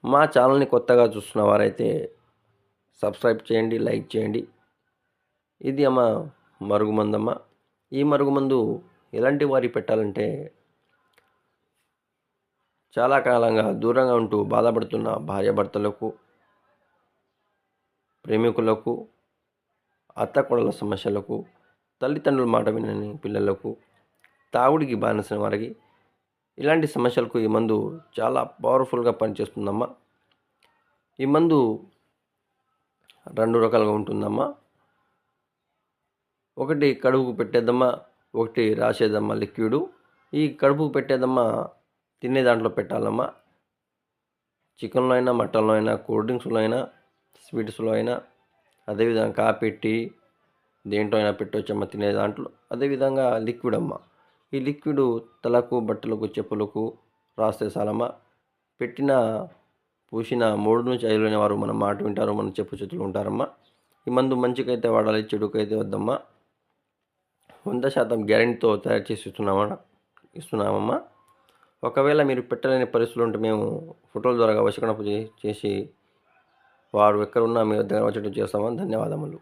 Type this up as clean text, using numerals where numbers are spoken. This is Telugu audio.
మా ఛానల్ని కొత్తగా చూస్తున్న వారైతే సబ్స్క్రైబ్ చేయండి, లైక్ చేయండి. ఇది అమ్మ మరుగుమందమ్మ. ఈ మరుగుమందు ఎలాంటి వారికి పెట్టాలంటే చాలా కాలంగా దూరంగా ఉంటూ బాధపడుతున్న భార్యాభర్తలకు, ప్రేమికులకు, అత్తకోడళ్ళ సమస్యలకు, తల్లిదండ్రుల మాట వినని పిల్లలకు, తాగుడికి బానిసిన వారికి, ఇలాంటి సమస్యలకు ఈ మందు చాలా పవర్ఫుల్గా పనిచేస్తుందమ్మా. ఈ మందు 2 రకాలుగా ఉంటుందమ్మా. ఒకటి కడుపుకు పెట్టేదమ్మా, ఒకటి రాసేదమ్మా లిక్విడు. ఈ కడుపుకు పెట్టేదమ్మా తినే దాంట్లో పెట్టాలమ్మా. చికెన్లో అయినా, మటన్లో అయినా, కూల్ డ్రింక్స్లో అయినా, స్వీట్స్లో అయినా, అదేవిధంగా కాఫీ, టీ దేంట్లో అయినా పెట్టవచ్చమ్మా తినే దాంట్లో. అదేవిధంగా లిక్విడ్ అమ్మ. ఈ లిక్విడ్ తలకు, బట్టలకు, చెప్పులకు రాస్తే చాలమ్మా. పెట్టిన పూసిన 3 నుంచి 5 రోజులైన వారు మన మాట వింటారు, మన చెప్పు చేతులు ఉంటారమ్మా. ఈ మందు మంచికైతే వాడాలి, చెడుకైతే వద్దమ్మా. 100% గ్యారెంటీతో తయారు చేసి ఇస్తున్నామమ్మా. ఒకవేళ మీరు పెట్టలేని పరిస్థితులు ఉంటే మేము ఫోటోల ద్వారా వశీకరణ చేసి వారు ఎక్కడున్నా మీ దగ్గర వచ్చేట్టు చేస్తామని. ధన్యవాదములు.